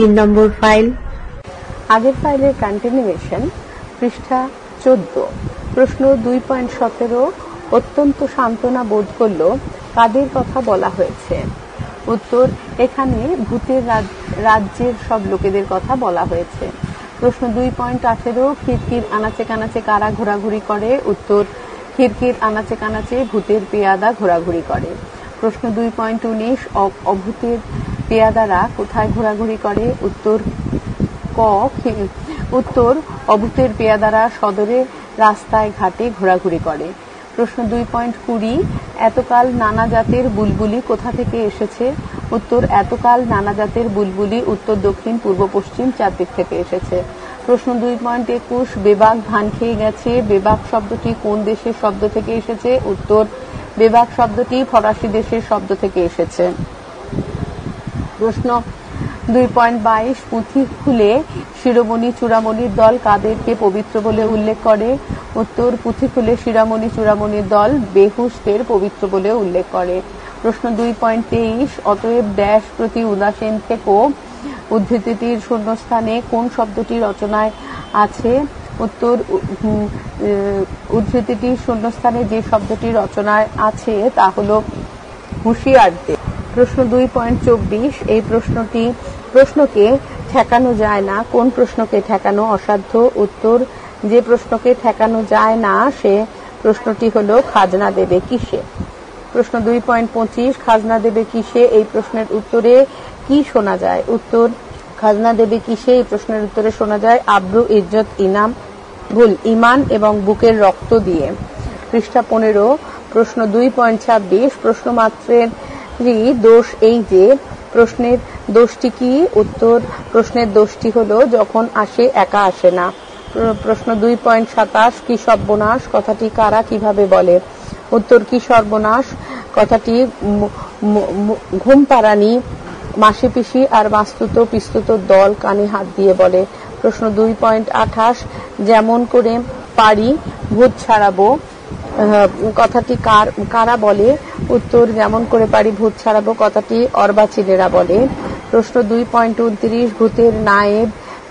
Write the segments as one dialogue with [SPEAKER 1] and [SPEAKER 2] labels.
[SPEAKER 1] 3 নম্বর file. আগের ফাইলের continuation, পৃষ্ঠা 14। প্রশ্ন 2.17 অত্যন্ত সান্ত্বনা বোধ করল, কাদের কথা বলা হয়েছে? উত্তর, এখানে ভূতের রাজ্যের সব লোকেদের কথা বলা হয়েছে। প্রশ্ন 2.18 খিড়কির আনাচে কানাচে কারা ঘোরাঘুরি করে? উত্তর, খিড়কির আনাচে কানাচে ভূতের পেয়াদা ঘোরাঘুরি করে। প্রশ্ন 2.19 অভূতের পেয়াদারা কোথায় ঘোরাঘুরি করে? উত্তর, উত্তর, অভূতের পেয়াদারা সদরের রাস্তায় ঘাটে ঘোরাঘুরি করে। প্রশ্ন 2.20 এতকাল নানা জাতের বুলবুলি কোথা থেকে এসেছে? উত্তর, এতকাল নানা জাতের বুলবুলি উত্তর, দক্ষিণ, পূর্ব, পশ্চিম চারদিক থেকে এসেছে। প্রশ্ন 2.21 বেবাক ধান খেয়ে গেছে, বেবাক শব্দটি কোন দেশের শব্দ থেকে এসেছে? উত্তর, বেবাক শব্দটি ফরাসি দেশের শব্দ থেকে এসেছে। প্রশ্ন 2.22 পুঁথি খুলে শিরোমণি চূড়ামণির দল কাদেরকে পবিত্র বলে উল্লেখ করে? উত্তর, পুঁথি খুলে শিরোমণি চূড়ামণির দল বেহুশদের পবিত্র বলে উল্লেখ করে। প্রশ্ন 2.23 অতএব ড্যাশ প্রতি উদাসীন থেকো উদ্ধৃতিটির শূন্যস্থানে কোন শব্দটি রচনায় আছে? উত্তর, উদ্ধৃতিটির শূন্যস্থানে যে শব্দটি রচনায় আছে তা হল হুঁশিয়ারদের। প্রশ্ন 2.24 এই প্রশ্নকে ঠেকানো যায় না, কোন প্রশ্নকে ঠেকানো অসাধ্য? উত্তর, যে প্রশ্নকে ঠেকানো যায় না সে প্রশ্নটি হলো খাজনা দেবে কিসে? প্রশ্ন 2.25 খাজনা দেবে কিসে এই প্রশ্নের উত্তরে কি শোনা যায়? উত্তর, খাজনা দেবে কিসে এই প্রশ্নের উত্তরে শোনা যায় আব্রু, ইজ্জত, ইমান এবং বুকের রক্ত দিয়ে। পৃষ্ঠা 15। প্রশ্ন 2.26 প্রশ্নমাত্রেরই দোষ এই যে, প্রশ্নের দোষটি কি? উত্তর, প্রশ্নের দোষটি হলো যখন আসে একা আসে না। প্রশ্ন 2.27 কি সর্বনাশ কথাটি কারা কিভাবে বলে? উত্তর, কি সর্বনাশ কথাটি ঘুমপাড়ানি, মাসি পিসি আর মাস্তুত পিস্তুত দল কানে হাত দিয়ে বলে। প্রশ্ন 2.28 যেমন করে পারি ভূত ছাড়াবো কথাটি কারা বলে? উত্তর, যেমন করে পারি ভূত ছাড়াবো কথাটি অর্বাচীনেরা বলে। প্রশ্ন 2.29 ভূতের নায়েব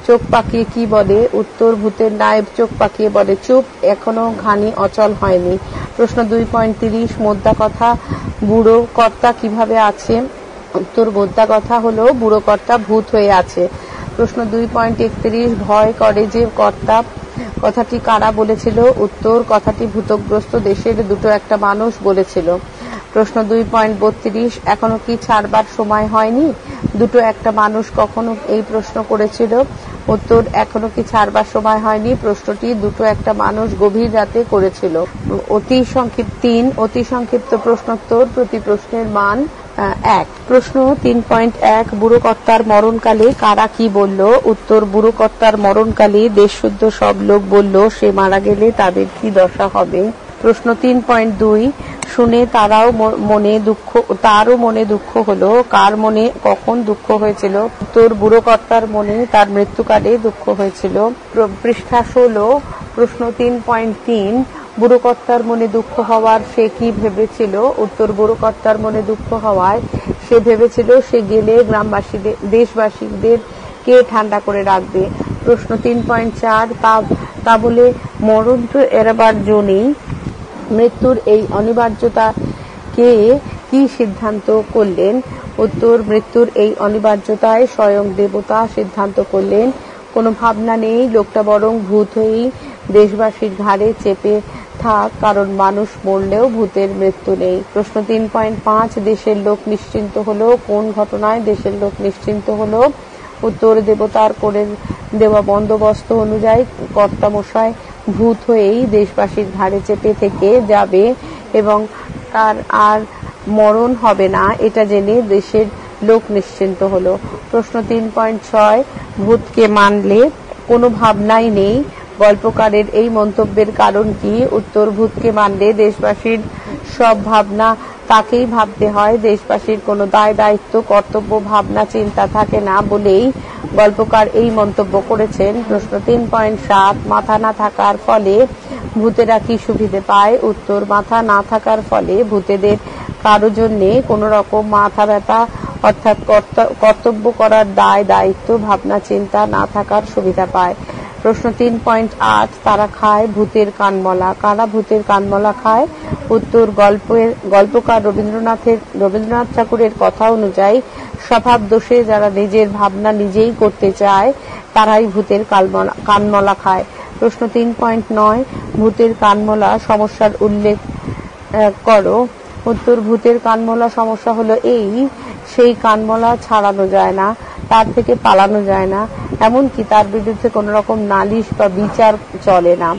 [SPEAKER 1] চোখ পাকিয়ে কি বলে? উত্তর, ভূতের নায়েব চোখ পাকিয়ে বলে চুপ, এখনো ঘানি অচল হয়নি। প্রশ্ন 2.30 মোদ্দা কথা বুড়ো কর্তা কিভাবে আছে? উত্তর, মোদ্দা কথা হলো বুড়ো কর্তা ভূত হয়ে আছে। প্রশ্ন 2.31 ভয় করে যে কর্তা কথাটি কারা বলেছিল? উত্তর, কথাটি ভূতগ্রস্ত দেশের দুটো একটা মানুষ বলেছিল। প্রশ্ন 2.32 এখনো কি ছাড়বার সময় হয়নি? দুটো একটা মানুষ কখনো এই প্রশ্ন করেছিল? উত্তর, এখনো কি ছাড়বার সময় হয়নি প্রশ্নটি দুটো একটা মানুষ গভীর রাতে করেছিল। অতি সংক্ষিপ্ত প্রশ্নোত্তর, প্রতি প্রশ্নের মান 1। প্রশ্ন 3.1 বুড়ো কর্তার মরণকালে কারা কি বলল? উত্তর, বুড়ো কর্তার মরণকালে দেশশুদ্ধ সব লোক বলল সে মারা গেলে তাদের কি দশা হবে। প্রশ্ন 3.2 শুনে তারও মনে দুঃখ হলো, কার মনে কখন দুঃখ হয়েছিল? উত্তর, বুড়ো কর্তার মনে তার মৃত্যুকালে দুঃখ হয়েছিল। পৃষ্ঠা 16। প্রশ্ন 3.3 বুড়ো কর্তার মনে দুঃখ হওয়ার সে কি ভেবেছিল? উত্তর, বুড়ো কর্তার মনে দুঃখ হওয়ায় সে ভেবেছিল সে গেলে দেশবাসীদের কে ঠান্ডা করে রাখবে। প্রশ্ন 3.4 তা বলে মরণ তো এড়াবার জো নেই, মৃত্যুর এই অনিবার্যতা কে কি সিদ্ধান্ত করলেন? উত্তর, মৃত্যুর এই অনিবার্যতায় স্বয়ং দেবতা সিদ্ধান্ত করলেন। কোনো ভাবনা নেই, লোকটা বরং ভূত হয়েই দেশবাসীর ঘাড়ে চেপে থাক, কারণ মানুষ মরলেও ভূতের মৃত্যু নেই। প্রশ্ন 3.5 দেশের লোক নিশ্চিন্ত হলো, কোন ঘটনায় দেশের লোক নিশ্চিন্ত হলো? উত্তর, দেবতার করে দেওয়া বন্দোবস্ত অনুযায়ী কর্তামশাই ভূত হয়েই দেশবাসীর ঘাড়ে চেপে থেকে যাবে এবং তার আর মরণ হবে না, এটা জেনে দেশের লোক নিশ্চিন্ত হলো। প্রশ্ন 3.6 ভূতকে মানলে কোনো ভাবনাই নেই, গল্পকারের এই মন্তব্যের কারণ কি? উত্তর, ভূতকে মানলে দেশবাসীর সব ভাবনা তাকেই ভাবতে হয়, দেশবাসীর কোনো দায় দায়িত্ব কর্তব্য ভাবনা চিন্তা থাকে না বলেই গল্পকার এই মন্তব্য করেছেন। প্রশ্ন 3.7 মাথা না থাকার ফলে ভূতেরা কি সুবিধে পায়? উত্তর, মাথা না থাকার ফলে ভূতেদের কারো জন্যে কোনো রকম মাথা ব্যথা অর্থাৎ কর্তব্য করার দায় দায়িত্ব ভাবনা চিন্তা না থাকার সুবিধা পায়। প্রশ্ন 3.8 তারা খায় ভূতের কানমলা। কারা ভূতের কানমলা খায়? উত্তর গল্পকার রবীন্দ্রনাথ ঠাকুরের কথা অনুযায়ী স্বভাব দোষে যারা নিজের ভাবনা নিজেই করতে চায় তারাই ভূতের কানমলা খায়। প্রশ্ন 3.9 ভূতের কানমলা সমস্যার উল্লেখ করো। উত্তর ভূতের কানমলা সমস্যা হলো এই, সেই কানমলা ছাড়ানো যায় না, তার থেকে পালানো যায় না, এমনকি তার বিরুদ্ধে কোন রকম নালিশ বা বিচার চলে না।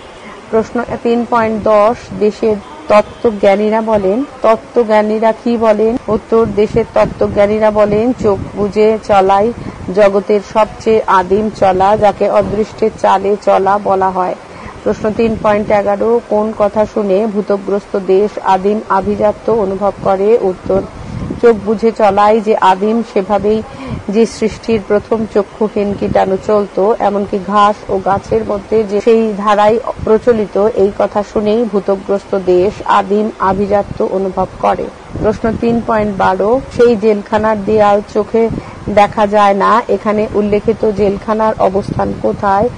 [SPEAKER 1] প্রশ্ন 3.10 দেশের তত্ত্বজ্ঞানীরা বলেন। তত্ত্বজ্ঞানীরা কি বলেন? উত্তর দেশের তত্ত্বজ্ঞানীরা বলেন চোখ বুজে চলাই জগতের সবচেয়ে আদিম চলা, যাকে অদৃষ্টের চালে চলা বলা হয়। প্রশ্ন 3.11 কোন কথা শুনে ভূতগ্রস্ত দেশ আদিম আভিজাত্য অনুভব করে? উত্তর চোখ বুঝে চলাই যে আদিম, সেভাবেই যে সৃষ্টির প্রথম চক্ষুহীন কীটাণু চলত, এমনকি ঘাস ও গাছের মধ্যে যে সেই ধারাই প্রচলিত, এই কথা শুনেই ভূতগ্রস্ত দেশ আদিম আভিজাত্য অনুভব করে। প্রশ্ন 3.12 সেই জেলখানার দেয়াল চোখে দেখা যায় না, এখানে উল্লেখিত জেলখানার অবস্থান কোথায়?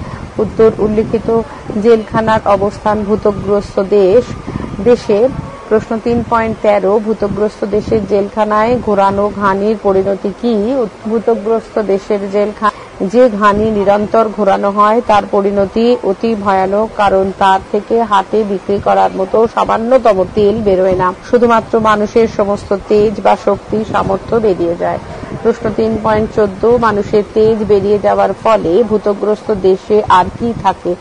[SPEAKER 1] উত্তর উল্লেখিত জেলখানার অবস্থান ভূতগ্রস্ত দেশে। প্রশ্ন 3.13 ভূতগ্রস্ত দেশের জেলখানায় ঘোরানো ঘানির পরিণতি কি? ভূতগ্রস্ত দেশের যে ঘানি নিরন্তর ঘোরানো হয় তার পরিণতি অতি ভয়ানক, কারণ তার থেকে হাটে বিক্রি করার মতো সামান্যতম তেল বেরোয় না, শুধুমাত্র মানুষের সমস্ত তেজ বা শক্তি সামর্থ্য বেরিয়ে যায়। প্রশ্ন 3.14 মানুষের তেজ বেরিয়ে যাওয়ার ফলে ভূতগ্রস্ত দেশে আর কি থাকে?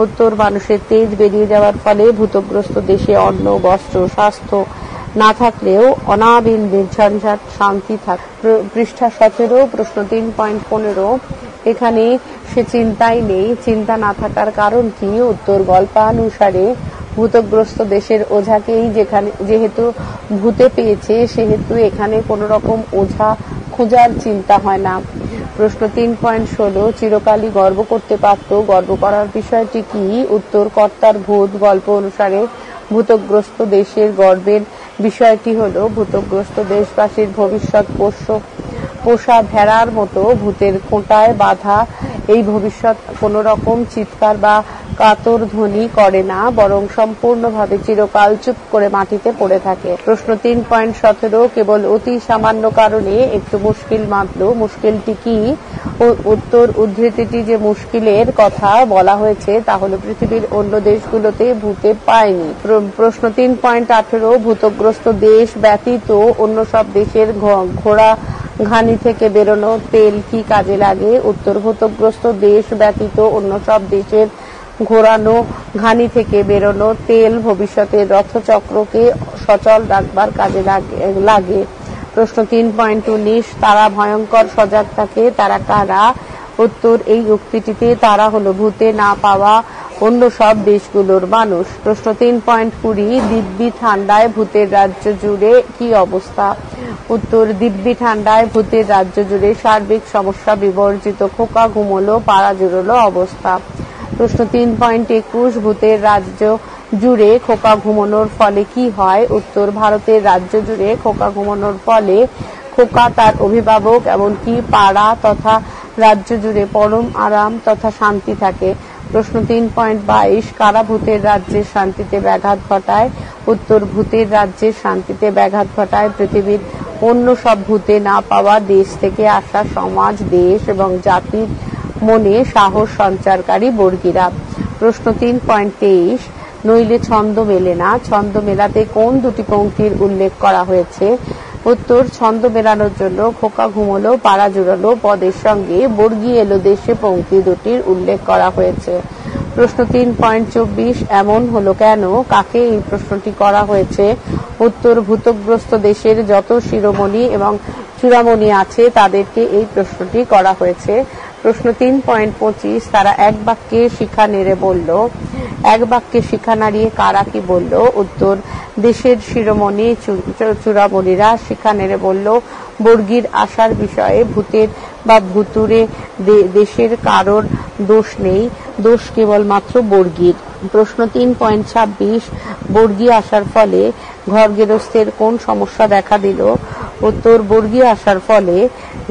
[SPEAKER 1] উত্তর মানুষের তেজ বেরিয়ে যাওয়ার ফলে ভূতগ্রস্ত দেশে অন্ন, বস্ত্র, স্বাস্থ্য না থাকলেও অনাবিল নির্ঝঞ্ঝাট শান্তি থাকে। পৃষ্ঠা 17 প্রশ্ন 3.15 এখানে সে চিন্তাই নেই, চিন্তা না থাকার কারণ কি? উত্তর গল্পানুসারে ভূতগ্রস্ত দেশের ওঝাকেই যেহেতু ভূতে পেয়েছে, সেহেতু এখানে কোন রকম ওঝা খোঁজার চিন্তা হয় না। প্রশ্ন 3.16 চিরকালই গর্ব করতে পারত, গর্ব করার বিষয়টি কি? উত্তর কর্তার ভূত গল্প অনুসারে ভূতগ্রস্ত দেশের গর্বের বিষয়টি হলো ভূতগ্রস্ত দেশবাসীর ভবিষ্যৎ পোষা ভেড়ার মতো ভূতের খোঁটায় বাঁধা। এই ভবিষ্যৎ কোন রকম চিৎকার বা কাতর ধ্বনি করে না, বরং সম্পূর্ণভাবে চিরকাল চুপ করে মাটিতে পড়ে থাকে। প্রশ্ন 3.17 কেবল অতি সামান্য কারণে একটু মুশকিল মাত্র, মুশকিলটি কি? উত্তর উদ্ধৃতিটি যে মুশকিলের কথা বলা হয়েছে তা হলো পৃথিবীর অন্য দেশগুলোতে ভূতে পায়নি। প্রশ্ন 3.18 ভূতগ্রস্ত দেশ ব্যতীত অন্য সব দেশের ঘোড়া ঘানি থেকে বেরোনো তেল কি কাজে লাগে? উত্তর ভূতগ্রস্ত দেশ ব্যতীত অন্য সব দেশের ঘোরানো ঘানি থেকে বেরোনো তেল ভবিষ্যতের রথচক্রকে সচল রাখবার কাজে লাগে। প্রশ্ন 3.19 তারা ভয়ঙ্কর সজাগ থাকে, তারা কারা? উত্তর এই উক্তিটিতে তারা হলো ভূতে না পাওয়া অন্য সব দেশগুলোর মানুষ। প্রশ্ন 3.20 দিব্যি ঠান্ডায় ভূতের রাজ্য জুড়ে কি অবস্থা? উত্তর দিব্যি ঠান্ডায় ভূতের রাজ্য জুড়ে সার্বিক সমস্যা বিবর্জিত, খোকা ঘুমোলো, পাড়া জুড়োলো অবস্থা। প্রশ্ন 3.21 ভূতের রাজ্য জুড়ে খোকা ঘুমানোর ফলে কি হয়? উত্তর ভারতের রাজ্য জুড়ে খোকা ঘুমানোর ফলে খোকা, তার অভিভাবক, এমনকি পাড়া তথা রাজ্য জুড়ে পরম আরাম তথা শান্তি থাকে। প্রশ্ন 3.22 কারা ভূতের রাজ্যের শান্তিতে ব্যাঘাত ঘটায়? উত্তর ভূতের রাজ্যের শান্তিতে ব্যাঘাত ঘটায় পৃথিবীর অন্য সব ভূতে না পাওয়া দেশ থেকে আসা সমাজ, দেশ এবং জাতির মনে সাহস সঞ্চারকারী বর্গীরা। প্রশ্ন 3.23 নইলে ছন্দ মেলে না, ছন্দ মেলাতে কোন দুটি পংক্তির উল্লেখ করা হয়েছে? উত্তর ছন্দ মেলানোর জন্য খোকা ঘুমোলো, পাড়া জুড়ালো পদের সঙ্গে বর্গী এলো দেশে পংক্তি দুটির উল্লেখ করা হয়েছে। প্রশ্ন 3.24 এমন হলো কেন? কাকে এই প্রশ্নটি করা হয়েছে? উত্তর ভূতগ্রস্ত দেশের যত শিরোমণি এবং চূড়ামণি আছে তাদেরকে এই প্রশ্নটি করা হয়েছে। প্রশ্ন 3.25 তারা এক বাক্যে শিখা নেড়ে বলল। এক বাক্যে শিখা নাড়িয়ে কারা কি বলল? উত্তর দেশের শিরোমণি চূড়ামণিরা শিখা নেড়ে বলল বর্গীর আসার বিষয়ে ভূতের বা ভূতুরে দেশের কারোর দোষ নেই, দোষ কেবলমাত্র বর্গীর। প্রশ্ন 3.26 বর্গী আসার ফলে ঘর গেরস্থের কোন সমস্যা দেখা দিল? উত্তর, বর্গী আসার ফলে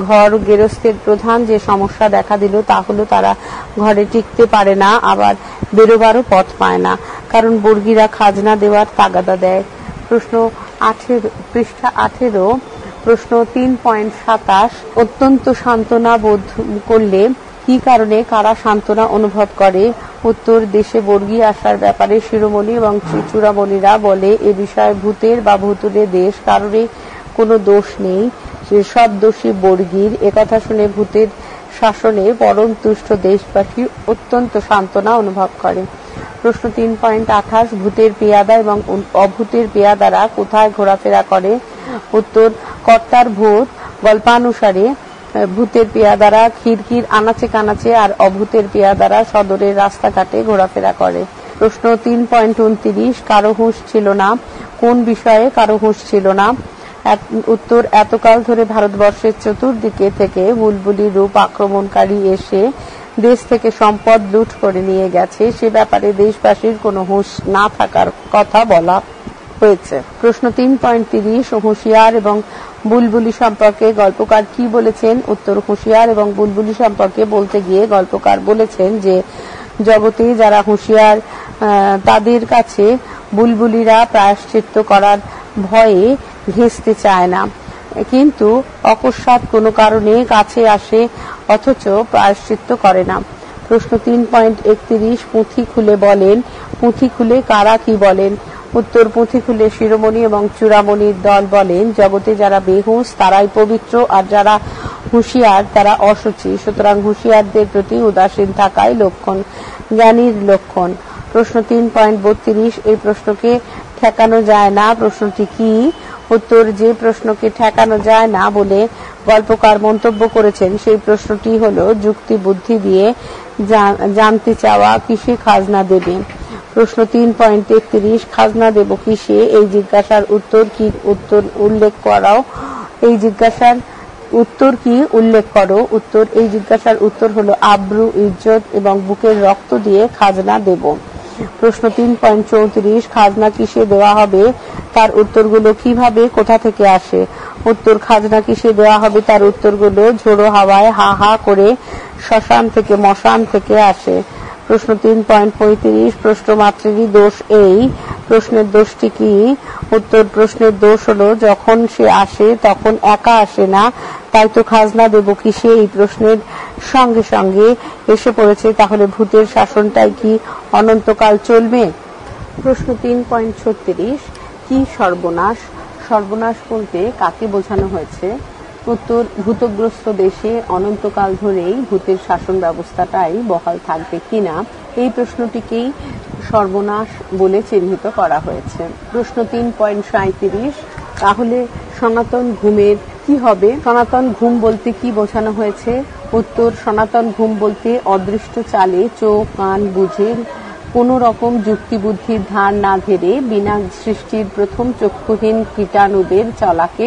[SPEAKER 1] ঘর গেরস্থের প্রধান যে সমস্যা দেখা দিল তা হলো তারা ঘরে টিকতে পারে না, আবার বেরোবারও পথ পায় না, কারণ বর্গীরা খাজনা দেওয়ার তাগাদা দেয়। প্রশ্ন 18, পৃষ্ঠা 18, প্রশ্ন 3.27, অত্যন্ত সান্ত্বনা বোধ করলে কি কারণে কারা সান্ত্বনা অনুভব করে? উত্তর, দেশে বর্গী আসার ব্যাপারে শিরোমণি এবং চূড়ামণিরা বলে এ বিষয়ে ভূতের বা ভূতুরে দেশ কারোরই কোনো দোষ নেই, সব দোষী বর্গীর। একথা শুনে ভূতের শাসনে পরম তুষ্ট দেশবাসী অত্যন্ত সান্ত্বনা অনুভব করে। প্রশ্ন 3.28, ভূতের পেয়াদা এবং অভূতের পেয়াদারা কোথায় ঘোরাফেরা করে? উত্তর, কর্তার ভূত গল্পানুসারে ভূতের পেয়াদারা খিড়কির আনাচে কানাচে আর অভূতের পেয়াদারা সদরের রাস্তাঘাটে ঘোরাফেরা করে। প্রশ্ন 3.29, কারো হুঁশ ছিল না, কোন বিষয়ে কারো হুঁশ ছিল না? উত্তর, এতকাল ধরে ভারতবর্ষের চতুর্দিকে থেকে বুলবুলি রূপ আক্রমণকারী এসে দেশ থেকে সম্পদ লুট করে নিয়ে গেছে, সে ব্যাপারে দেশবাসীর কোনো হুঁশ না থাকার কথা বলা হয়েছে। প্রশ্ন 3.30, হুঁশিয়ার এবং বুলবুলি সম্পর্কে গল্পকার কি বলেছেন? উত্তর, হুঁশিয়ার এবং বুলবুলি সম্পর্কে বলতে গিয়ে গল্পকার বলেছেন যে জগতে যারা হুঁশিয়ার তাদের কাছে বুলবুলিরা প্রায়শ্চিত্ত করার ভয়ে ঘেঁষতে চায় না, কিন্তু অকস্মাৎ কোনো কারণে কাছে আসে অথচ প্রায়শ্চিত্ত করে না। প্রশ্ন 3.31, পুঁথি খুলে বলেন, পুঁথি খুলে কারা কি বলেন? উত্তর, পুঁথি খুলে শিরোমণি এবং চূড়ামণির দল বলেন জগতে যারা বেহুঁশ তারাই পবিত্র, আর যারা হুঁশিয়ার তারা অসুচি, সুতরাং হুঁশিয়ারদের প্রতি উদাসীন থাকাই লক্ষণ, জ্ঞানীর লক্ষণ। প্রশ্ন 3.32, এই প্রশ্নকে ঠেকানো যায় না, প্রশ্নটি কি? উত্তর, যে প্রশ্নকে ঠেকানো যায় না বলে গল্পকার মন্তব্য করেছেন সেই প্রশ্নটি হলো যুক্তি বুদ্ধি দিয়ে জানতে চাওয়া কিসে খাজনা দেবে। প্রশ্ন 3.33, খাজনা দেব কিসে, এই জিজ্ঞাসার উত্তর কি? উত্তর উল্লেখ করাও, এই জিজ্ঞাসার উত্তর কি উল্লেখ করো। উত্তর, এই জিজ্ঞাসার উত্তর হলো আব্রু, ইজ্জত এবং বুকের রক্ত দিয়ে খাজনা দেব। প্রশ্ন 3.34, খাজনা কিসে দেওয়া হবে তার উত্তরগুলো কিভাবে কোথা থেকে আসে? উত্তর, খাজনা কিসে দেওয়া হবে তার উত্তরগুলো ঝোড়ো হাওয়ায় হা হা করে শ্মশান থেকে মশান থেকে আসে। প্রশ্ন 3.35, প্রশ্ন মাত্রেরই দোষ এই, প্রশ্নের দোষটি কি? উত্তর, প্রশ্নের দোষ হলো যখন সে আসে তখন একা আসে না, তাই তো খাজনা দেব কিসে এই প্রশ্নের সঙ্গে সঙ্গে এসে পড়েছে, তাহলে ভূতের শাসনটাই কি অনন্তকাল চলবে? প্রশ্ন 3.36, কি সর্বনাশ? সর্বনাশ বলতে কাকে বোঝানো হয়েছে? উত্তর, ভূতগ্রস্ত দেশে অনন্তকাল ধরেই ভূতের শাসন ব্যবস্থাটাই বহাল থাকবে কিনা এই প্রশ্নটিকেই সর্বনাশ বলে চিহ্নিত করা হয়েছে। প্রশ্ন 3.37, তাহলে সনাতন ঘুমের কি হবে? সনাতন ঘুম বলতে কি বোঝানো হয়েছে? উত্তর, সনাতন ঘুম বলতে অদৃষ্ট চালে চোখ কান বুঝে কোন রকম যুক্তি বুদ্ধির ধার না ধরে বিনা সৃষ্টির প্রথম চক্ষুহীন কীটাণুদের চলাকে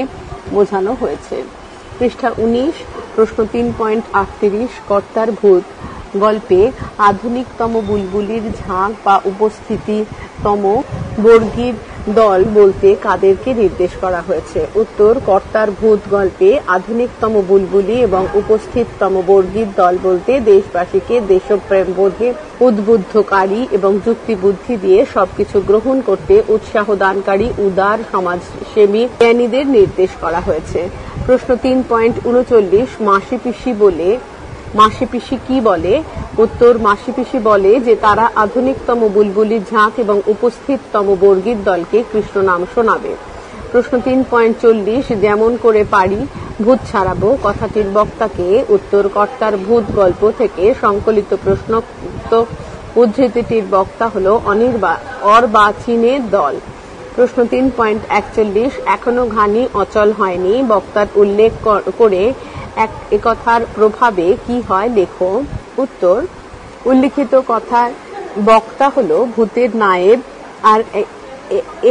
[SPEAKER 1] বোঝানো হয়েছে। পৃষ্ঠা 19, প্রশ্ন 3.38, কর্তার ভূত গল্পে আধুনিকতম বুলবুলির ঝাঁক বা উপস্থিতিতম বর্গীর দল বলতে কাদেরকে নির্দেশ করা হয়েছে? উত্তর, কর্তার ভূত গল্পে আধুনিকতম বুলবুলি এবং উপস্থিততম বর্গীর দল বলতে দেশবাসীকে দেশপ্রেম বোধে উদ্বুদ্ধকারী এবং যুক্তি বুদ্ধি দিয়ে সবকিছু গ্রহণ করতে উৎসাহ দানকারী উদার সমাজসেবী জ্ঞানীদের নির্দেশ করা হয়েছে। প্রশ্ন 3.39, মাসি পিসি কি বলে? উত্তর, মাসি পিসি বলে যে তারা আধুনিকতম বুলবুলির ঝাঁক এবং উপস্থিততম বর্গীর দলকে কৃষ্ণ নাম শোনাবে। প্রশ্ন 3.40, যেমন করে পারি ভূত ছাড়াবো কথাটির বক্তাকে? উত্তর, কর্তার ভূত গল্প থেকে সংকলিত প্রশ্নোক্ত উদ্ধৃতিটির বক্তা হলো অর্বাচীনের দল। প্রশ্ন 3.41, এখনো ঘানি অচল হয়নি, বক্তার উল্লেখ করে একথার প্রভাবে কি হয় লেখো। উত্তর, উল্লিখিত কথার বক্তা হলো ভূতের নায়েব, আর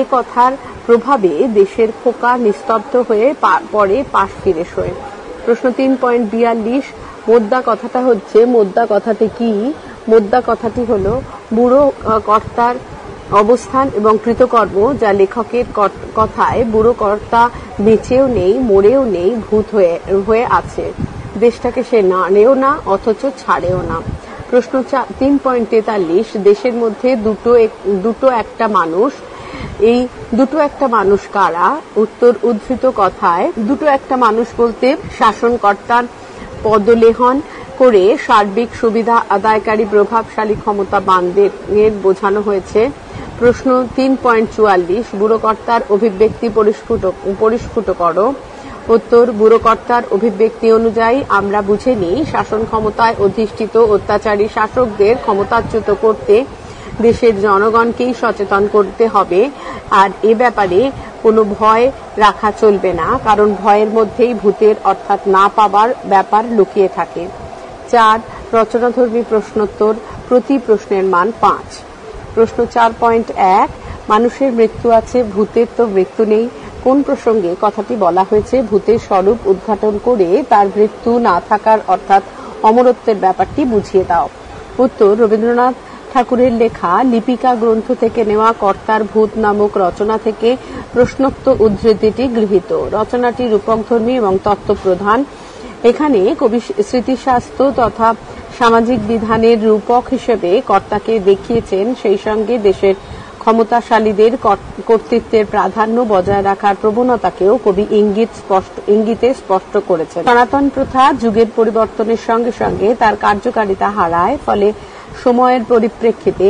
[SPEAKER 1] এ কথার প্রভাবে দেশের খোকা নিস্তব্ধ হয়ে পরে পাশ ফিরে শোয়। প্রশ্ন 3.42, মোদ্দা কথাটা হচ্ছে, মোদ্দা কথাটি কি? মোদ্দা কথাটি হলো বুড়ো কর্তার অবস্থান এবং কৃতকর্ম যা লেখকের কথায় বুড়ো কর্তা বেঁচেও নেই, মরেও নেই, ভূত হয়ে আছে। দেশটাকে সে নাড়েও না, অথচ ছাড়েও না। প্রশ্ন 3.43, দেশের মধ্যে দুটো একটা মানুষ, এই দুটো একটা মানুষ কারা? উত্তর, উদ্ধৃত কথায় দুটো একটা মানুষ বলতে শাসনকর্তার পদলেহন করে সার্বিক সুবিধা আদায়কারী প্রভাবশালী ক্ষমতাবানদের বোঝানো হয়েছে। প্রশ্ন 3.44, বুড়োকর্তার অভিব্যক্তি পরিস্ফুট করো। উত্তর, বুড়োকর্তার অভিব্যক্তি অনুযায়ী আমরা বুঝে নিই শাসন ক্ষমতায় অধিষ্ঠিত অত্যাচারী শাসকদের ক্ষমতাচ্যুত করতে দেশের জনগণকেই সচেতন করতে হবে, আর এ ব্যাপারে কোনো ভয় রাখা চলবে না, কারণ ভয়ের মধ্যেই ভূতের অর্থাৎ না পাবার ব্যাপার লুকিয়ে থাকে। 4, রচনাধর্মী প্রশ্নোত্তর, প্রতি প্রশ্নের মান 5। প্রশ্ন 4.1, মানুষের মৃত্যু আছে, ভূতের তো মৃত্যু নেই। কোন প্রসঙ্গে কথাটি বলা হয়েছে? ভূতের স্বরূপ উদ্ঘাটন করে তার মৃত্যু না থাকার অর্থাৎ অমরত্বের ব্যাপারটি বুঝিয়ে দাও। উত্তর, রবীন্দ্রনাথ ঠাকুরের লেখা লিপিকা গ্রন্থ থেকে নেওয়া কর্তার ভূত নামক রচনা থেকে প্রশ্নোক্ত উদ্ধৃতিটি গৃহীত। রচনাটি রূপকধর্মী এবং তত্ত্বপ্রধান। এখানে কবি স্মৃতিশাস্ত্র তথা সামাজিক বিধানের রূপক হিসেবে কর্তাকে দেখিয়েছেন, সেই সঙ্গে দেশের ক্ষমতাশালীদের কর্তৃত্বের প্রাধান্য বজায় রাখার প্রবণতাকেও কবি ইঙ্গিতে স্পষ্ট করেছেন। সনাতন প্রথা যুগের পরিবর্তনের সঙ্গে সঙ্গে তার কার্যকারিতা হারায়, ফলে সময়ের পরিপ্রেক্ষিতে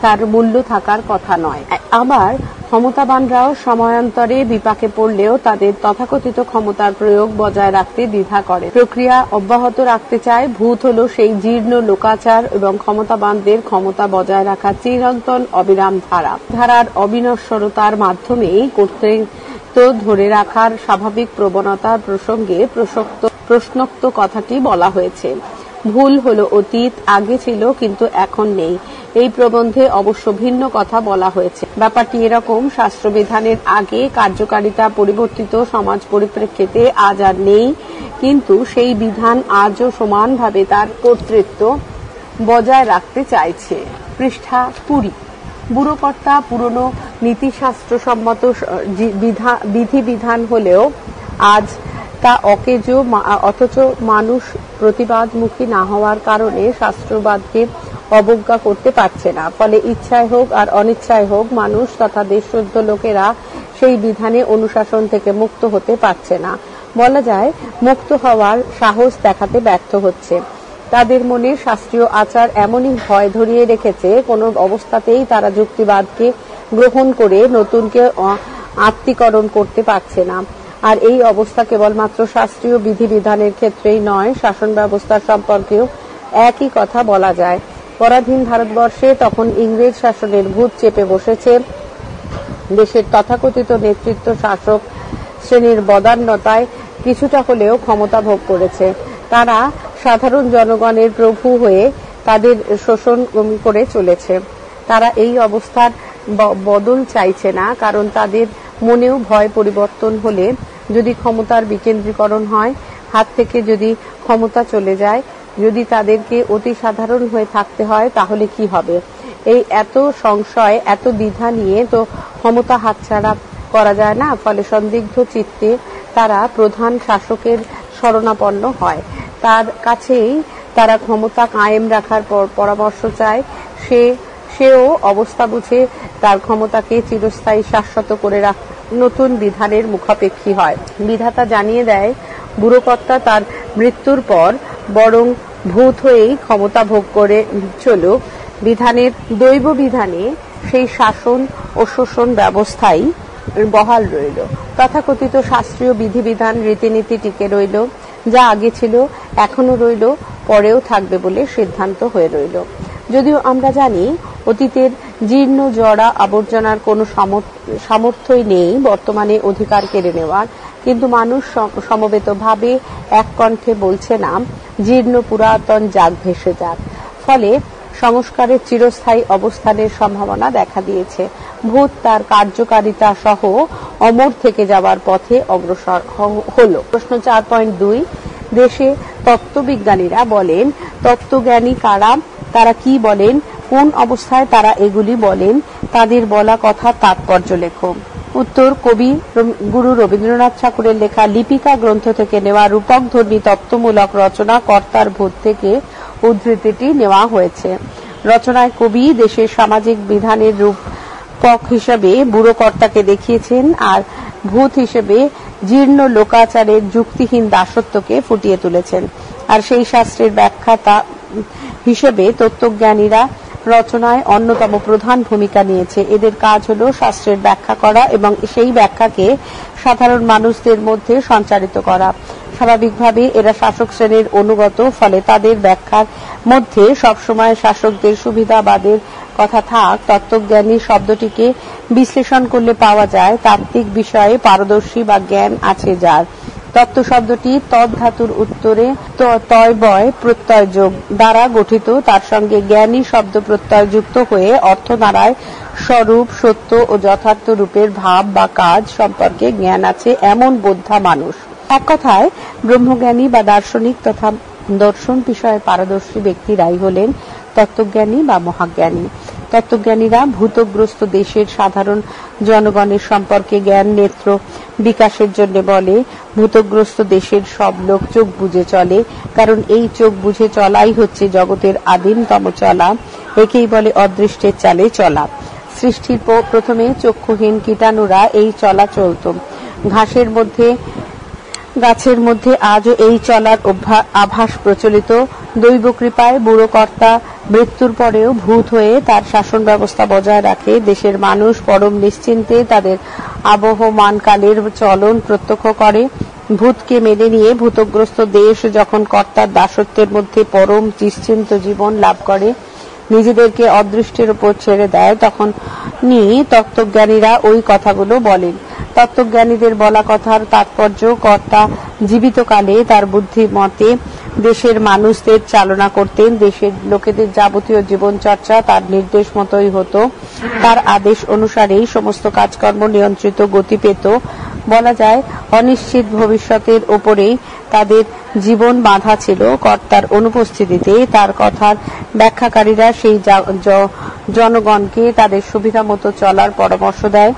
[SPEAKER 1] তার মূল্য থাকার কথা নয়। আবার ক্ষমতাবানরাও সময়ান্তরে বিপাকে পড়লেও তাদের তথাকথিত ক্ষমতার প্রয়োগ বজায় রাখতে দ্বিধা করে, প্রক্রিয়া অব্যাহত রাখতে চায়। ভূত হল সেই জীর্ণ লোকাচার এবং ক্ষমতাবানদের ক্ষমতা বজায় রাখার চিরন্তন অবিরাম ধারার অবিনশ্বরতার মাধ্যমেই কর্তৃত্ব ধরে রাখার স্বাভাবিক প্রবণতার প্রসঙ্গে প্রশ্নোক্ত কথাটি বলা হয়েছে। ভুল হলো অতীত, আগে ছিল কিন্তু এখন নেই। এই প্রবন্ধে অবশ্য ভিন্ন কথা বলা হয়েছে। ব্যাপারটি এরকম, শাস্ত্রবিধানের আগে কার্যকারিতা পরিবর্তিত সমাজ পরিপ্রেক্ষিতে আজ আর নেই, কিন্তু সেই বিধান আজও সমানভাবে তার কর্তৃত্ব বজায় রাখতে চাইছে। পৃষ্ঠা 20। বুড়োকর্তা পুরনো নীতিশাস্ত্রসম্মত বিধিবিধান হলেও আজ তা অকেজো, অথচ মানুষ প্রতিবাদমুখী না হওয়ার কারণে শাস্ত্রবাদকে অবজ্ঞা করতে পারছে না। ফলে ইচ্ছায় হোক আর অনিচ্ছায় হোক মানুষ তথা দেশশুদ্ধ লোকেরা সেই বিধানে অনুশাসন থেকে মুক্ত হতে পারছে না। বলা যায় মুক্ত হওয়ার সাহস দেখাতে ব্যর্থ হচ্ছে। তাদের মনে শাস্ত্রীয় আচার এমনই ভয় ধরিয়ে রেখেছে, কোনো অবস্থাতেই তারা যুক্তিবাদকে গ্রহণ করে নতুনকে আত্মীকরণ করতে পারছে না। আর এই অবস্থা কেবলমাত্র শাস্ত্রীয় বিধিবিধানের ক্ষেত্রেই নয়, শাসন ব্যবস্থার সম্পর্কেও একই কথা বলা যায়। পরাধীন ভারতবর্ষে তখন ইংরেজ শাসনের ভূত চেপে বসেছে। দেশের তথাকথিত নেতৃত্ব শাসক শ্রেণীর বদান্যতায় কিছুটা হলেও ক্ষমতা ভোগ করেছে। তারা সাধারণ জনগণের প্রভু হয়ে তাদের শোষণ করে চলেছে। তারা এই অবস্থার বদল চাইছে না, কারণ তাদের মনেও ভয় পরিবর্তন হলে, যদি ক্ষমতার বিকেন্দ্রীকরণ হয়, হাত থেকে যদি ক্ষমতা চলে যায়, যদি তাদেরকে অতি সাধারণ হয়ে থাকতে হয়, তাহলে কি হবে? এই এত সংশয়, এত দ্বিধা নিয়ে তো ক্ষমতা হাতছাড়া করা যায় না। ফলে সন্দিগ্ধ চিত্তে তারা প্রধান শাসকের শরণাপন্ন হয়, তার কাছেই তারা ক্ষমতা কায়েম রাখার পরামর্শ চায়। সেও অবস্থা বুঝে তার ক্ষমতাকে চিরস্থায়ী শাশ্বত করে নতুন বিধানের মুখাপেক্ষী হয়। বিধাতা জানিয়ে দেয়, বুড়োকর্তা তার মৃত্যুর পর বরং ভূত হয়েই ক্ষমতা ভোগ করে চলুক। বিধানের দৈব বিধানে সেই শাসন ও শোষণ ব্যবস্থাই বহাল রইল। তথাকথিত শাস্ত্রীয় বিধিবিধান রীতিনীতি টিকে রইল, যা আগে ছিল এখনো রইল, পরেও থাকবে বলে সিদ্ধান্ত হয়ে রইল। যদিও আমরা জানি অতীতের জীর্ণ জড়া আবর্জনার কোনো সামর্থ্যই নেই বর্তমানে অধিকার কেড়ে নেওয়ার, কিন্তু মানুষ সমবেতভাবে এক কণ্ঠে বলছে না, জীর্ণ পুরাতন যাক ভেসে যাক। ফলে সংস্কারের চিরস্থায়ী অবস্থানের সম্ভাবনা দেখা দিয়েছে। ভূত তার কার্যকারিতা সহ অমর থেকে যাওয়ার পথে অগ্রসর হল। প্রশ্ন 4.2, দেশে তত্ত্ববিজ্ঞানীরা বলেন, তত্ত্বজ্ঞানী কারা, তারা কি বলেন? কোন অবস্থায় তারা এগুলি বলেন, তাদের বলা কথা তাৎপর্য লেখো। উত্তর, কবি গুরু রবীন্দ্রনাথ ঠাকুরের লেখা লিপিকা গ্রন্থ থেকে নেওয়া রূপকধর্মী তত্ত্বমূলক রচনা কর্তার ভূত থেকে উদ্ধৃতিটি নেওয়া হয়েছে। রচনায় কবি দেশের সামাজিক বিধানের রূপক হিসেবে বুড়ো কর্তাকে দেখিয়েছেন, আর ভূত হিসেবে জীর্ণ লোকাচারের যুক্তিহীন দাসত্বকে ফুটিয়ে তুলেছেন। আর সেই শাস্ত্রের ব্যাখ্যাতা হিসেবে তত্ত্বজ্ঞানীরা রচনায় অন্যতম প্রধান ভূমিকা নিয়েছে। এদের কাজ হলো শাস্ত্রের ব্যাখ্যা করা এবং সেই ব্যাখ্যাকে সাধারণ মানুষদের মধ্যে সঞ্চারিত করা। স্বাভাবিকভাবে এরা শাসক শ্রেণীর অনুগত, ফলে তাদের ব্যাখ্যার মধ্যে সবসময় শাসকদের সুবিধাবাদের কথা থাক। তত্ত্বজ্ঞানী শব্দটিকে বিশ্লেষণ করলে পাওয়া যায় তাত্ত্বিক বিষয়ে পারদর্শী বা জ্ঞান আছে যার। তত্ত্ব শব্দটি তৎ ধাতুর উত্তরে তয় বয় প্রত্যয় যোগ দ্বারা গঠিত, তার সঙ্গে জ্ঞানী শব্দ প্রত্যয় যুক্ত হয়ে অর্থ দাঁড়ায় স্বরূপ, সত্য ও যথার্থ রূপের ভাব বা কাজ সম্পর্কে জ্ঞান আছে এমন বোদ্ধা মানুষ। এক কথায় ব্রহ্মজ্ঞানী বা দার্শনিক তথা দর্শন বিষয়ে পারদর্শী ব্যক্তিরাই হলেন তত্ত্বজ্ঞানী বা মহাজ্ঞানী। তত্ত্বজ্ঞানীরা ভূতগ্রস্ত দেশের সাধারণ জনগণের সম্পর্কে জ্ঞান নেত্র বিকাশের জন্য বলে, ভূতগ্রস্ত দেশের সব লোক চোখ বুজে চলে, কারণ এই চোখ বুঝে চলাই হচ্ছে জগতের আদিমতম চলা। একেই বলে অদৃষ্টের চালে চলা। সৃষ্টির প্রথমে চক্ষুহীন কীটাণুরা এই চলা চলত। গাছের মধ্যে আজও এই চলার আভাস প্রচলিত। দৈব কৃপায় বুড়ো কর্তা মৃত্যুর পরেও ভূত হয়ে তার শাসন ব্যবস্থা বজায় রাখে। দেশের মানুষ পরম নিশ্চিন্তে তাদের আবহমানকালের চলন প্রত্যক্ষ করে। ভূতকে মেনে নিয়ে ভূতগ্রস্ত দেশ যখন কর্তার দাসত্বের মধ্যে পরম নিশ্চিন্ত জীবন লাভ করে, নিজেদেরকে অদৃষ্টের উপর ছেড়ে দেয়, তখনই তত্ত্বজ্ঞানীরা ওই কথাগুলো বলেন। তত্ত্বজ্ঞানীদের বলা কথার তাৎপর্য, কর্তা জীবিতকালে তার বুদ্ধিমতে দেশের মানুষদের চালনা করতেন। দেশের লোকেদের যাবতীয় জীবন চর্চা তার নির্দেশ মতোই হতো। তার আদেশ অনুসারেই সমস্ত কাজকর্ম নিয়ন্ত্রিত গতি পেত। বলা যায় অনিশ্চিত ভবিষ্যতের ওপরেই তাদের জীবন বাঁধা ছিল। কর্তার অনুপস্থিতিতে তার কথার ব্যাখ্যাকারীরা সেই জনগণকে তাদের সুবিধা মতো চলার পরামর্শ দেয়।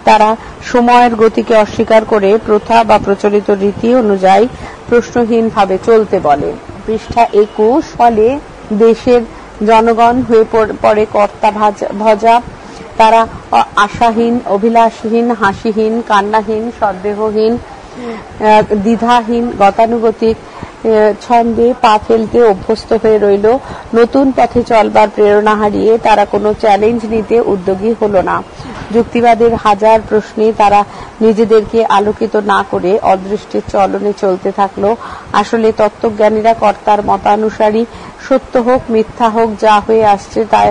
[SPEAKER 1] তারা সময়ের গতিকে অস্বীকার করে প্রথা বা প্রচলিত রীতি অনুযায়ী প্রশ্নহীনভাবে চলতে বলে। পৃষ্ঠা 21। ফলে দেশের জনগণ হয়ে পড়ে কর্তা ভজা। তারা আশাহীন, অভিলাষহীন, হাসিহীন, কান্নাহীন, সন্দেহহীন, দ্বিধাহীন, গতানুগতিক ছন্দে পা ফেলতে অভ্যস্ত হয়ে রইল। নতুন পথে চলবার প্রেরণা হারিয়ে তারা কোনো চ্যালেঞ্জ নিতে উদ্যোগী হলো না। যুক্তিবাদের হাজার প্রশ্নে তারা নিজেদেরকে আলোকিত না করে অদৃষ্টের চলনে চলতে থাকলো। আসলে তত্ত্বজ্ঞানীরা কর্তার মতানুসারী, সত্য হোক মিথ্যা হোক যা হয়ে আসছে তার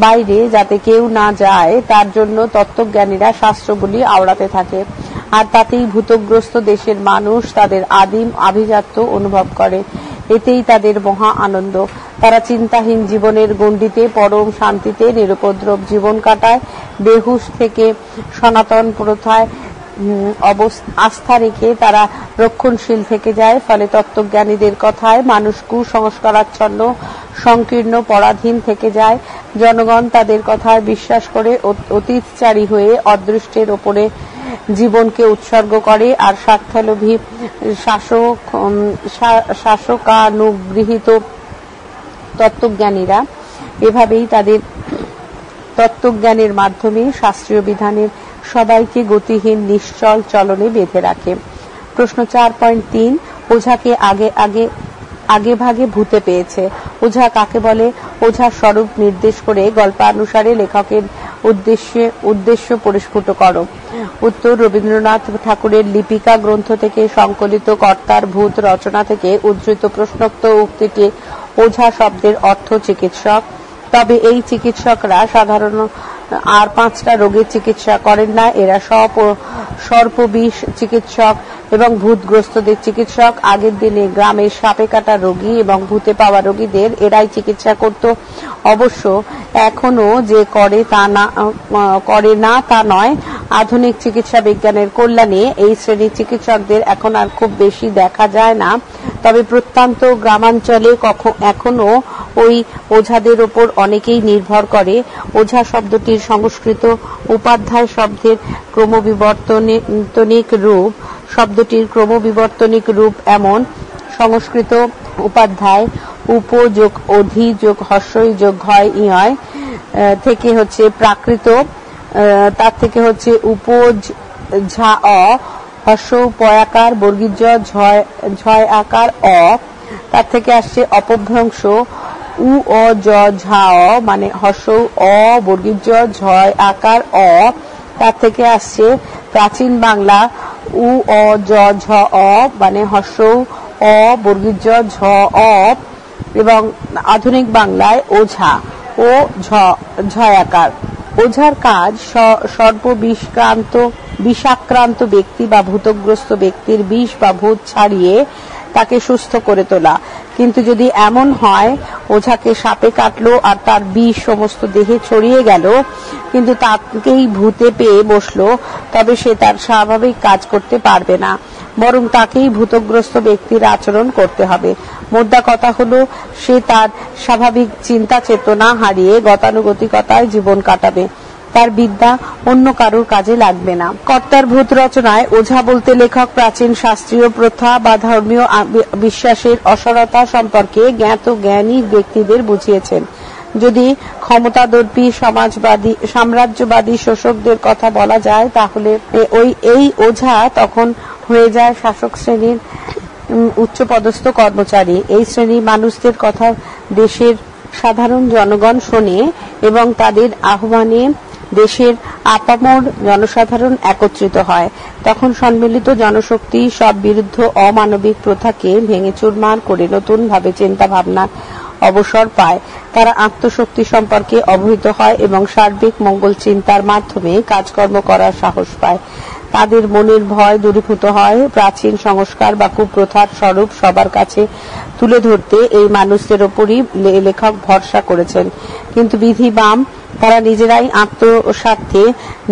[SPEAKER 1] বাইরে যাতে কেউ না যায় তার জন্য তত্ত্বজ্ঞানীরা শাস্ত্রগুলি আওড়াতে থাকে। আর তাতেই ভূতগ্রস্ত দেশের মানুষ তাদের আদিম আভিজাত্য অনুভব করে। এতেই তাদের মহা আনন্দ। তারা চিন্তাহীন জীবনের গণ্ডিতে পরম শান্তিতে নিরুপদ্রব জীবন কাটায়। বেহুশ থেকে সনাতন প্রথায় আস্থা রেখে তারা রক্ষণশীল থেকে যায়। ফলে তত্ত্বজ্ঞানীদের কথায় মানুষ কুসংস্কারাচ্ছন্ন, সংকীর্ণ, পরাধীন থেকে যায়। জনগণ তাদের কথায় বিশ্বাস করে অতীতচারী হয়ে অদৃষ্টের ওপরে জীবনকে উৎসর্গ করে। আর স্বার্থলোভী শাসকানুগৃহীত তত্ত্বজ্ঞানীরা এভাবেই তাদের তত্ত্বজ্ঞানের মাধ্যমে শাস্ত্রীয় বিধানের সবাইকে গতিহীন নিশ্চল চলনে বেঁধে রাখে। প্রশ্ন 4.3। ওঝাকে আগে ভাগে ভূতে পেয়েছে। ওঝা কাকে বলে? ওঝার স্বরূপ নির্দেশ করে গল্পানুসারে লেখকের উদ্দেশ্য পরিস্ফুট করো। উত্তর, রবীন্দ্রনাথ ঠাকুরের লিপিকা গ্রন্থ থেকে সংকলিত কর্তার ভূত রচনা থেকে উদ্ধৃত প্রশ্নোক্ত উক্তিটি ওঝা শব্দের অর্থ চিকিৎসক। তবে এই চিকিৎসকরা সাধারণ আর 5টা রোগের চিকিৎসা করেন না। এরা সর্পবিষ চিকিৎসক এবং ভূতগ্রস্তদের চিকিৎসক। আগের দিনে গ্রামের সাপে কাটা রোগী এবং ভূতে পাওয়া রোগীদের এরাই চিকিৎসা করত। অবশ্য এখনো যে করে না তা নয়। আধুনিক চিকিৎসা বিজ্ঞানের কল্যাণে এই শ্রেণীর চিকিৎসকদের এখন আর খুব বেশি দেখা যায় না, তবে প্রত্যন্ত গ্রামাঞ্চলে এখনো ওই ওঝাদের ওপর অনেকেই নির্ভর করে। ওঝা শব্দটির সংস্কৃত উপাধ্যায় শব্দের ক্রমবিবর্তনিক রূপ এমন: সংস্কৃত উপাধ্যায় উপ যোগ অধি যোগ হর্ষই যোগ ঘয় ইয় থেকে হচ্ছে প্রাকৃত, তার থেকে হচ্ছে উপজ ঝা অ, হর্ষ পয়াকার বর্গীজ ঝয় আকার অ, তার থেকে আসছে অপভ্রংশ উ অ জ ঝা অ, মানে হর্ষ অ বর্গীজ ঝয় আকার অ, তার থেকে আসছে প্রাচীন বাংলা উ অ জ ঝ অ, মানে হর্ষ অ বর্গীজ ঝ অ, এবং আধুনিক বাংলায় ওঝা ও ঝয়াকার। ওঝার কাজ বিষাক্রান্ত ব্যক্তি বা ভূতগ্রস্ত ব্যক্তির বিষ বা ভূত ছাড়িয়ে তাকে সুস্থ করে তোলা। কিন্তু যদি এমন হয় ওঝাকে সাপে কাটলো আর তার বিষ সমস্ত দেহে ছড়িয়ে গেল, কিন্তু তাকেই ভূতে পেয়ে বসলো, তবে সে তার স্বাভাবিক কাজ করতে পারবে না, বরং তাকেই ভূতগ্রস্ত ব্যক্তির আচরণ করতে হবে। মোদ্দা কথা হলো, সে তার স্বাভাবিক চিন্তা চেতনা হারিয়ে গতানুগতিকতায় জীবন কাটাবে, তার বিদ্যা অন্য কারোর কাজে লাগবে না। কর্তার ভূত রচনায় ওঝা বলতে লেখক প্রাচীন শাস্ত্রীয় প্রথা বা ধর্মীয় বিশ্বাসের অসারতা সম্পর্কে জ্ঞাত জ্ঞানী ব্যক্তিদের বুঝিয়েছেন। যদি ক্ষমতাদর্পী সাম্রাজ্যবাদী শোষকদের কথা বলা যায়, তাহলে এই ওঝা তখন হয়ে যায় শাসক শ্রেণীর উচ্চপদস্থ কর্মচারী। এই শ্রেণীর মানুষদের কথা দেশের সাধারণ জনগণ শোনে এবং তাদের আহ্বানে দেশের আপামর জনসাধারণ একত্রিত হয়। তখন সম্মিলিত জনশক্তি সব বিরুদ্ধ অমানবিক প্রথাকে ভেঙে চুরমার করে নতুন ভাবে চিন্তা ভাবনা অবসর পায়। তারা আত্মশক্তি সম্পর্কে অবহিত হয় এবং সার্বিক মঙ্গল চিন্তার মাধ্যমে কাজকর্ম করার সাহস পায়। তাদের মনের ভয় দূরীভূত হয়। প্রাচীন সংস্কার বা কুপ্রথার স্বরূপ সবার কাছে তুলে ধরতে এই মানুষদের ওপরই লেখক ভরসা করেছেন। কিন্তু বিধি বাম তারা নিজেরাই আত্মস্বার্থে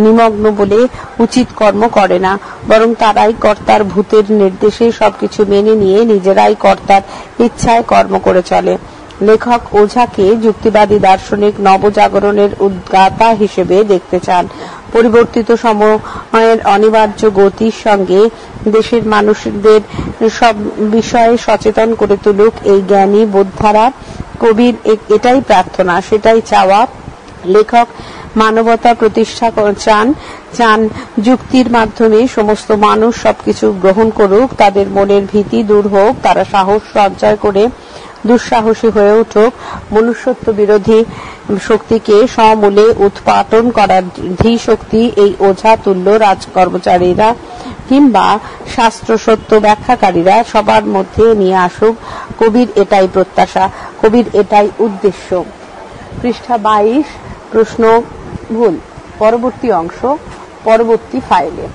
[SPEAKER 1] নিমগ্ন বলে উচিত কর্ম করে না, বরং তারাই কর্তার ভূতের নির্দেশে সবকিছু মেনে নিয়ে নিজেরাই কর্তার ইচ্ছায় কর্ম করে চলে। লেখক ওঝাকে যুক্তিবাদী দার্শনিক নবজাগরণের উদ্গাতা হিসেবে দেখতে চান। পরিবর্তিত সময়ের অনিবার্য গতির সঙ্গে দেশের মানুষদের সব বিষয়ে সচেতন করে তুলুক এই জ্ঞানী বোধধারা। কবির এটাই প্রার্থনা, সেটাই চাওয়া। লেখক মানবতা প্রতিষ্ঠা চান যুক্তির মাধ্যমে সমস্ত মানুষ সবকিছু গ্রহণ করুক, তাদের মনের ভীতি দূর হোক, তারা সাহস সঞ্চয় করে দুঃসাহসী হয়ে উঠুক। মনুষ্যত্ব বিরোধী শক্তিকে সমূলে উৎপাটন করার ধী শক্তি এই ওঝা তুল্য রাজকর্মচারীরা কিংবা শাস্ত্র সত্য ব্যাখ্যাকারীরা সবার মধ্যে নিয়ে আসুক। কবির এটাই প্রত্যাশা, কবির এটাই উদ্দেশ্য। পৃষ্ঠা 22, প্রশ্ন ভুল। পরবর্তী অংশ পরবর্তী ফাইলে।